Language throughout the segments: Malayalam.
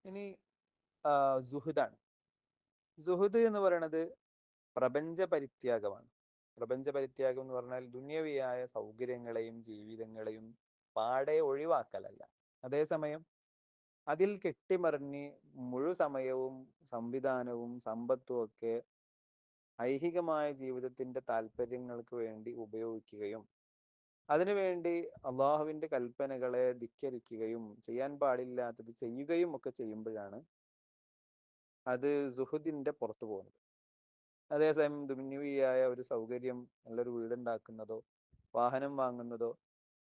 ഇനി സുഹൃതാണ്. സുഹൃദ് എന്ന് പറയുന്നത് പ്രപഞ്ച പരിത്യാഗമാണ്. പ്രപഞ്ച പരിത്യാഗം എന്ന് പറഞ്ഞാൽ ദുന്യവിയായ സൗകര്യങ്ങളെയും ജീവിതങ്ങളെയും പാടെ ഒഴിവാക്കലല്ല. അതേസമയം അതിൽ കെട്ടിമറിഞ്ഞ് മുഴു സമയവും സംവിധാനവും സമ്പത്തും ഒക്കെ ഐഹികമായ ജീവിതത്തിന്റെ താല്പര്യങ്ങൾക്ക് വേണ്ടി ഉപയോഗിക്കുകയും അതിനുവേണ്ടി അള്ളാഹുവിന്റെ കൽപ്പനകളെ ധിക്കരിക്കുകയും ചെയ്യാൻ പാടില്ലാത്തത് ചെയ്യുകയും ഒക്കെ ചെയ്യുമ്പോഴാണ് അത് സുഹുദിന്റെ പുറത്തു പോകുന്നത്. അതേസമയം ദുന്യവിയായ ഒരു സൗകര്യം, നല്ലൊരു വീടുണ്ടാക്കുന്നതോ വാഹനം വാങ്ങുന്നതോ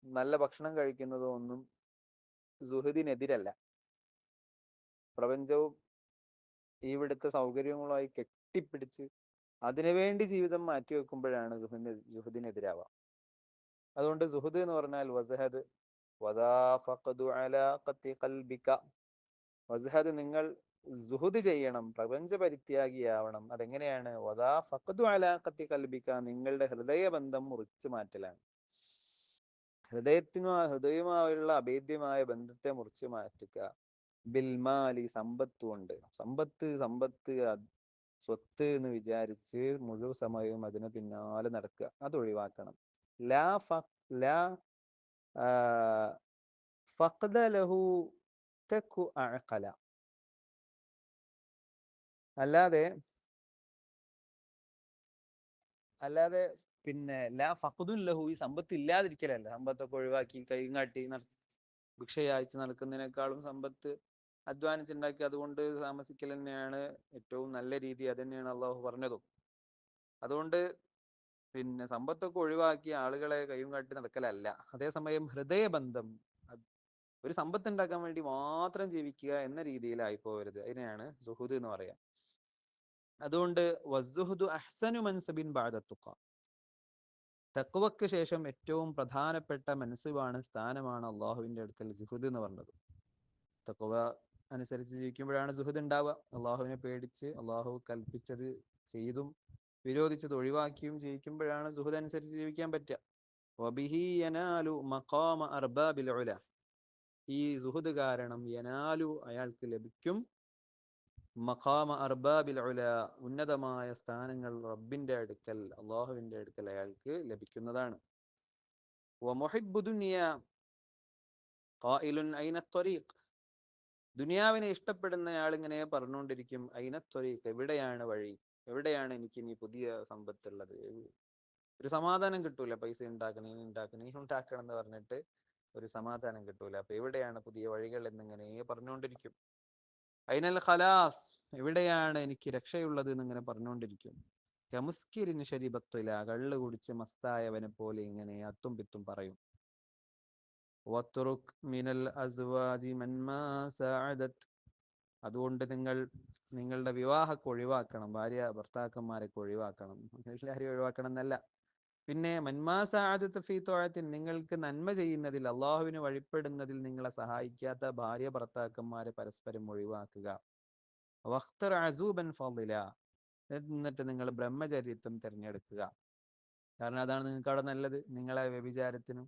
നല്ല ഭക്ഷണം കഴിക്കുന്നതോ ഒന്നും സുഹൃദിനെതിരല്ല. പ്രപഞ്ചവും ഈ ഇവിടുത്തെ സൗകര്യങ്ങളുമായി കെട്ടിപ്പിടിച്ച് അതിനുവേണ്ടി ജീവിതം മാറ്റിവെക്കുമ്പോഴാണ് സുഹൃദിനെതിരാവുക. അതുകൊണ്ട് സുഹൃദ് എന്ന് പറഞ്ഞാൽ വസഹദ് വദാ ഫഖദു അലാഖത്തി ഖൽബിക. വസഹദ്, നിങ്ങൾ സുഹുദ് ചെയ്യണം, പ്രപഞ്ച പരിത്യാഗിയാവണം. അതെങ്ങനെയാണ്? വദാ ഫഖദു അലാഖത്തി ഖൽബിക, നിങ്ങളുടെ ഹൃദയബന്ധം മുറിച്ചു മാറ്റലാണ്. ഹൃദയവുമായുള്ള അഭേദ്യമായ ബന്ധത്തെ മുറിച്ചു മാറ്റുക. ബിൽമാലി, സമ്പത്ത് കൊണ്ട്. സമ്പത്ത് സമ്പത്ത് സ്വത്ത് എന്ന് വിചാരിച്ച് മുഴുവൻ സമയവും അതിന് പിന്നാലെ നടക്കുക, അത് ഒഴിവാക്കണം. ലാ ലാ ഫഖദ ലഹു തകു അഅഖല. അല്ലാതെ അല്ലാതെ പിന്നെ ലാ ഫഖദുൻ ലഹു, ഈ സമ്പത്ത് ഇല്ലാതിരിക്കലല്ല. സമ്പത്തൊക്കെ ഒഴിവാക്കി കൈയും കാട്ടി ഭിക്ഷയാഴ്ച നടക്കുന്നതിനേക്കാളും സമ്പത്ത് അധ്വാനിച്ചുണ്ടാക്കി അതുകൊണ്ട് താമസിക്കൽ തന്നെയാണ് ഏറ്റവും നല്ല രീതി. അത് തന്നെയാണ് അള്ളാഹു പറഞ്ഞതും. അതുകൊണ്ട് പിന്നെ സമ്പത്തൊക്കെ ഒഴിവാക്കി ആളുകളെ കൈയും കാട്ടി നടക്കലല്ല. അതേസമയം ഹൃദയബന്ധം, ഒരു സമ്പത്ത് ഉണ്ടാക്കാൻ വേണ്ടി മാത്രം ജീവിക്കുക എന്ന രീതിയിലായി പോകരുത്. അതിനെയാണ് സുഹുദ് എന്ന് പറയാ. അതുകൊണ്ട് വസ്സുഹുദു അഹ്സനു മൻസബിൻ ബഅദ തുഖ, തഖ്വക്ക് ശേഷം ഏറ്റവും പ്രധാനപ്പെട്ട മനസ്സുവാണ്, സ്ഥാനമാണ് അള്ളാഹുവിന്റെ അടുക്കൽ സുഹുദ് എന്ന് പറഞ്ഞത്. തഖ്വ അനുസരിച്ച് ജീവിക്കുമ്പോഴാണ് സുഹൃദ് ഉണ്ടാവുക. അള്ളാഹുവിനെ പേടിച്ച് അള്ളാഹു കൽപ്പിച്ചത് ചെയ്തും വിരോധിച്ചത് ഒഴിവാക്കിയും ജീവിക്കുമ്പോഴാണ് സുഹൃദ് അനുസരിച്ച് ജീവിക്കാൻ പറ്റുക. വബിഹി യനാലു മഖാമ അർബാബിൽ ഉല, ഈ സുഹൃദ് കാരണം യനാലു, അയാൾക്ക് ലഭിക്കും, മഖാമ അർബാബിൽ ഉല, ഉന്നതമായ സ്ഥാനങ്ങൾ റബ്ബിന്റെ അടുക്കൽ, അള്ളാഹുവിന്റെ അടുക്കൽ അയാൾക്ക് ലഭിക്കുന്നതാണ്. വമുഹിബ്ബു ദുനിയ ഖായിലുൻ ഐന ത്വരീഖ്, ദുനിയാവിനെ ഇഷ്ടപ്പെടുന്ന ആൾ ഇങ്ങനെ പറഞ്ഞുകൊണ്ടിരിക്കും, ഐന ത്വരീഖ്, എവിടെയാണ് വഴി, എവിടെയാണ് എനിക്ക് ഇനി പുതിയ സമ്പത്തുള്ളത്. ഒരു സമാധാനം കിട്ടൂല. പൈസ ഉണ്ടാക്കണം, ഉണ്ടാക്കണം എന്ന് പറഞ്ഞിട്ട് ഒരു സമാധാനം കിട്ടൂല. അപ്പൊ എവിടെയാണ് പുതിയ വഴികൾ എന്നിങ്ങനെ പറഞ്ഞുകൊണ്ടിരിക്കും. ഐനൽ ഖലാസ്, എവിടെയാണ് എനിക്ക് രക്ഷയുള്ളത് എന്നിങ്ങനെ പറഞ്ഞുകൊണ്ടിരിക്കും. കമുസ്കിരിന് ശരീബത്തുല, കള്ള് കുടിച്ച് മസ്തായവനെ പോലെ ഇങ്ങനെ അത്തും പിത്തും പറയും. വത്തുറുക് മിനൽ അസ്വാജി മൻമാ സഅദത്, അതുകൊണ്ട് നിങ്ങൾ നിങ്ങളുടെ വിവാഹമൊക്കെ ഒഴിവാക്കണം, ഭാര്യ ഭർത്താക്കന്മാരൊക്കെ ഒഴിവാക്കണം. എല്ലാവരെയും ഒഴിവാക്കണം എന്നല്ല. പിന്നെ മൻമാ സഅദത് ഫീ ത്വഅത്തിൻ, നിങ്ങൾക്ക് നന്മ ചെയ്യുന്നതിൽ, അള്ളാഹുവിന് വഴിപ്പെടുന്നതിൽ നിങ്ങളെ സഹായിക്കാത്ത ഭാര്യ ഭർത്താക്കന്മാരെ പരസ്പരം ഒഴിവാക്കുക. വഖ്തർ അസൂബൻ ഫളില, എന്നിട്ട് നിങ്ങൾ ബ്രഹ്മചര്യത്വം തിരഞ്ഞെടുക്കുക. കാരണം അതാണ് നിങ്ങൾക്ക് അവിടെ നല്ലത്. നിങ്ങളെ വ്യഭിചാരത്തിനും